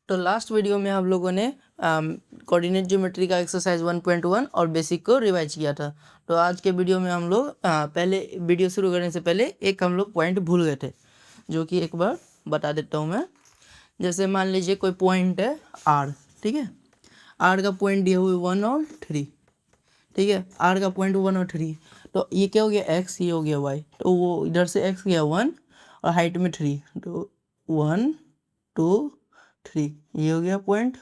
तो last video में हम लोगों ने कोऑर्डिनेट ज्योमेट्री का एक्सरसाइज 1.1 और बेसिक को रिवाइज किया था। तो आज के वीडियो में हम लोग पहले वीडियो शुरू करने से पहले एक हम लोग पॉइंट भूल गए थे, जो कि एक बार बता देता हूँ मैं। जैसे मान लीजिए कोई पॉइंट है आर, ठीक है। आर का पॉइंट दिए हुए 1 और 3, ठीक है। आर का पॉइंट 1 और 3, तो ये क्या हो गया एक्स, ये हो गया वाई। तो वो इधर से एक्स गया 1 और हाइट में 3, तो 1 2 3, ये हो गया पॉइंट।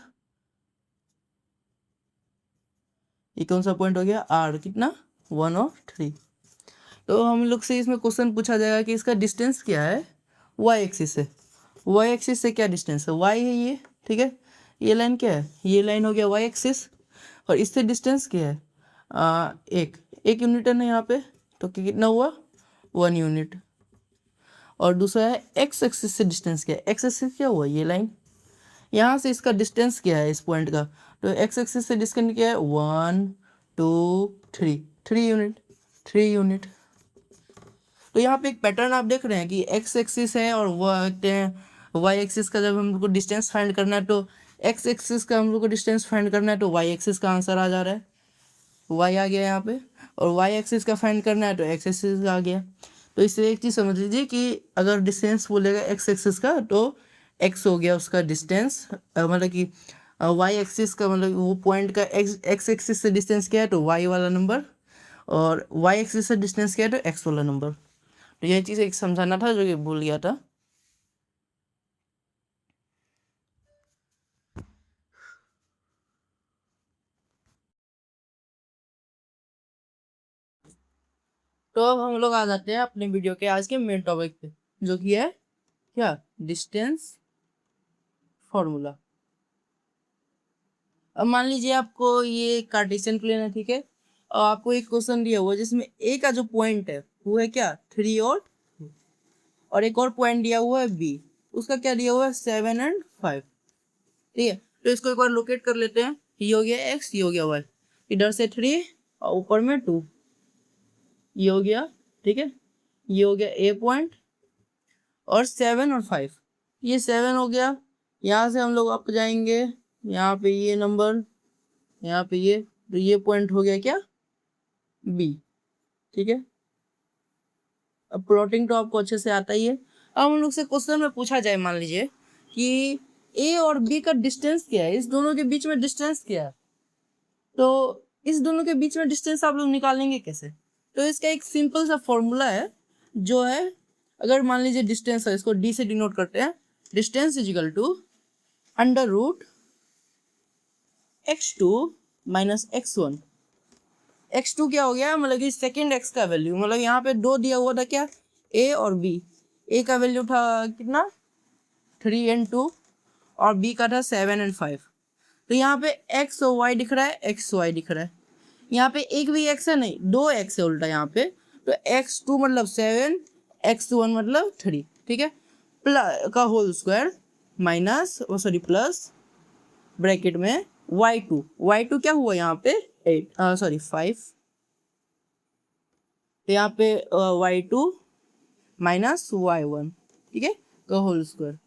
ये कौन सा पॉइंट हो गया आर, कितना 1 और 3। तो हम लोग से इसमें क्वेश्चन पूछा जाएगा कि इसका डिस्टेंस क्या है वाई एक्सिस से। वाई एक्सिस से क्या डिस्टेंस है, वाई है ये, ठीक है। ये लाइन क्या है, ये लाइन हो गया वाई एक्सिस, और इससे डिस्टेंस क्या है एक यूनिट है ना यहाँ पे, तो कितना हुआ 1 यूनिट। और दूसरा है एक्स एक्सिस से डिस्टेंस क्या है, एक्स एक्सिस क्या हुआ ये लाइन, यहाँ से इसका डिस्टेंस क्या है इस पॉइंट का। तो एक्स एक्सिस से डिस्टेंस क्या है 1 2 3, 3 यूनिट। तो यहाँ पे एक पैटर्न आप देख रहे हैं कि एक्स एक्सिस है और वाई एक्सिस का जब हम लोग को डिस्टेंस फाइंड करना है, तो एक्स एक्सिस का हम लोग को डिस्टेंस फाइंड करना है, तो वाई एक्सिस का आंसर आ जा रहा है, वाई आ गया यहाँ पे। और वाई एक्सिस का फाइंड करना है तो एक्स एक्सिस का आ गया। तो इससे एक चीज़ समझ लीजिए कि अगर डिस्टेंस बोलेगा एक्स एक्सिस का, तो एक्स हो गया उसका डिस्टेंस, मतलब कि वाई एक्सिस का मतलब वो पॉइंट का एक्स एक्सिस से डिस्टेंस क्या है तो वाई वाला नंबर, और वाई एक्सिस से डिस्टेंस क्या है तो एक्स वाला नंबर। तो यह चीज़ एक समझाना था जो कि भूल गया था। तो अब हम लोग आ जाते हैं अपने वीडियो के आज के मेन टॉपिक पे, जो कि है क्या, डिस्टेंस फॉर्मूला। अब मान लीजिए आपको ये कार्टेशियन प्लेन है, ठीक है, और आपको एक क्वेश्चन दिया हुआ है जिसमें ए का जो पॉइंट है वो है क्या 3 और एक और पॉइंट दिया हुआ है बी, उसका क्या दिया हुआ है 7 और 5, ठीक है। तो इसको एक बार लोकेट कर लेते हैं, ये हो गया एक्स, ये हो गया वाई, इधर से 3 और ऊपर में 2, ये हो गया, ठीक है। ये हो गया ए पॉइंट, और 7 और 5, ये 7 हो गया। यहाँ से हम लोग अप जाएंगे, यहाँ पे ये नंबर, यहाँ पे ये, तो ये पॉइंट हो गया क्या बी, ठीक है। अब प्लॉटिंग तो आपको अच्छे से आता ही है। अब हम लोग से क्वेश्चन में पूछा जाए, मान लीजिए कि ए और बी का डिस्टेंस क्या है, इस दोनों के बीच में डिस्टेंस क्या है, तो इस दोनों के बीच में डिस्टेंस आप लोग निकालेंगे कैसे। तो इसका एक सिंपल सा फॉर्मूला है, जो है अगर मान लीजिए डिस्टेंस है, इसको डी से डिनोट करते हैं, distance is equal to under root x2 minus x1। x2 क्या हो गया, मतलब कि सेकेंड x का वैल्यू, मतलब यहाँ पे 2 दिया हुआ था क्या a और b, a का वैल्यू था कितना 3 और 2, और b का था 7 और 5। तो यहाँ पे x और y दिख रहा है, x y दिख रहा है, यहाँ पे एक भी x है नहीं, 2 x है उल्टा यहाँ पे। तो x2 मतलब 7, x1 मतलब 3, ठीक है, प्लस का whole square minus sorry plus bracket में y2 क्या हुआ यहाँ पे 5, तो यहाँ पे y2 माइनस y1, ठीक है, का होल स्क्वायर।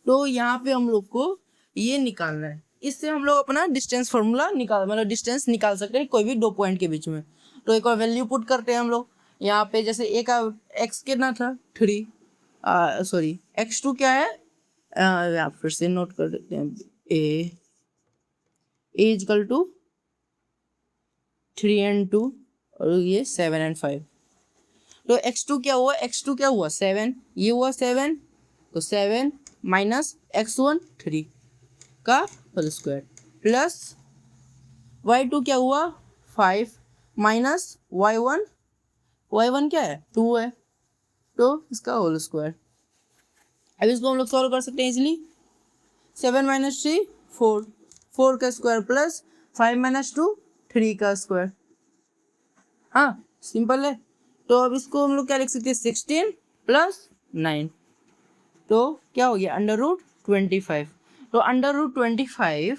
तो यहाँ पे हम लोग को ये निकालना है, इससे हम लोग अपना डिस्टेंस फॉर्मूला मतलब डिस्टेंस निकाल सकते हैं कोई भी 2 पॉइंट के बीच में। तो एक और वैल्यू पुट करते हैं हम लोग यहाँ पे, जैसे ए का एक्स कितना था 3, सॉरी x2 क्या है, आप फिर से नोट कर देते हैं, ए इजकल टू 3 और 2 और ये 7 और 5। तो x2 क्या हुआ, x2 क्या हुआ 7, ये हुआ 7, तो 7 माइनस x1 3 का होल स्क्वायर, प्लस y2 क्या हुआ 5 माइनस y1 क्या है 2 है, तो इसका होल स्क्वायर। अब इसको हम लोग सॉल्व कर सकते हैं इजीली, 7 माइनस 3 4 का स्क्वायर प्लस 5 माइनस 2 3 का स्क्वायर, हाँ सिंपल है। तो अब इसको हम लोग क्या लिख सकते हैं 16 प्लस 9, तो क्या हो गया अंडर रूट 25। तो अंडर रूट 25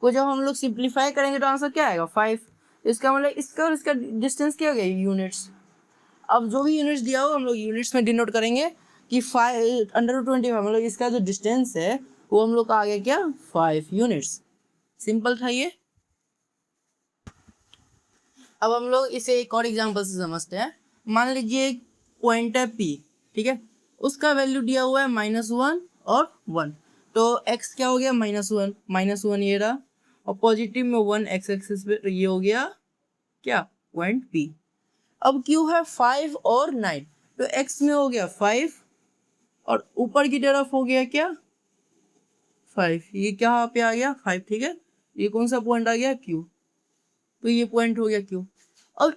को जब हम लोग सिंप्लीफाई करेंगे तो आंसर क्या आएगा 5। इसका मतलब इसका और इसका डिस्टेंस क्या हो गया यूनिट्स। अब जो भी यूनिट्स दिया हो हम लोग यूनिट्स में डिनोट करेंगे कि 5 अंडर रूट 25, मतलब इसका जो डिस्टेंस है वो हम लोग का आ गया क्या 5 यूनिट्स। सिंपल था ये। अब हम लोग इसे एक और एग्जांपल से समझते हैं। मान लीजिए एक पॉइंट है P, ठीक है, उसका वैल्यू दिया हुआ है -1 और 1। तो x क्या हो गया -1 ये रहा, और पॉजिटिव में 1 x एक्सिस पे ये हो गया क्या पॉइंट P। अब Q है 5 और 9, तो x में हो गया 5 और ऊपर की तरफ हो गया क्या 5, ये क्या पे आ गया 5, ठीक है। ये कौन सा पॉइंट आ गया Q, तो ये पॉइंट हो गया Q। अब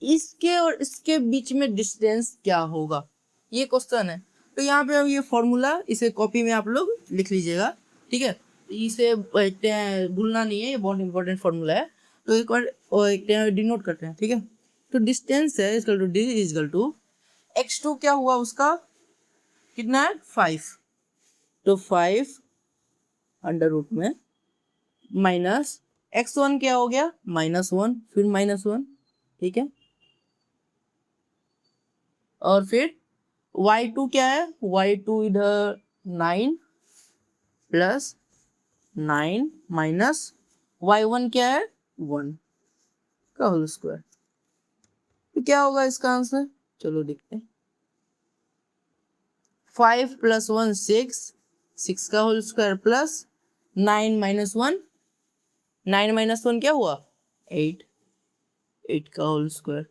इसके और इसके बीच में डिस्टेंस क्या होगा, ये क्वेश्चन है। तो यहाँ पे अब ये फॉर्मूला, इसे कॉपी में आप लोग लिख लीजिएगा, ठीक है। इसे भूलना नहीं है, ये बहुत इंपॉर्टेंट फॉर्मूला है। तो एक बार डिनोट करते हैं, ठीक है। तो डिस्टेंस है equal to D equal to x2 क्या हुआ उसका कितना है 5, तो 5 अंडर रूट में माइनस x1 क्या हो गया -1, फिर -1, ठीक है। और फिर y2 क्या है, y2 इधर 9 प्लस 9 माइनस y1 क्या है 1 का होल स्क्वायर। तो क्या होगा इसका आंसर, चलो देखते हैं। 5 + 1 6, 6 का होल स्क्वायर प्लस 9 - 1, 9 - 1 क्या हुआ 8, 8 का होल स्क्वायर।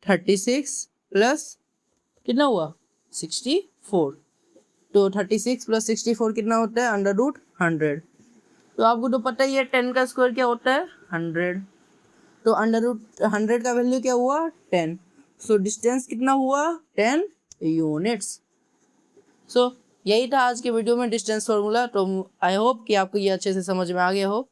36 प्लस कितना हुआ 64, तो 36 + 64 कितना होता है √100। तो आपको तो पता ही है 10 का स्क्वायर क्या होता है 100, तो √100 का वैल्यू क्या हुआ 10। सो डिस्टेंस कितना हुआ 10 यूनिट्स। सो यही था आज के वीडियो में डिस्टेंस फॉर्मूला। तो आई होप कि आपको ये अच्छे से समझ में आ गया हो।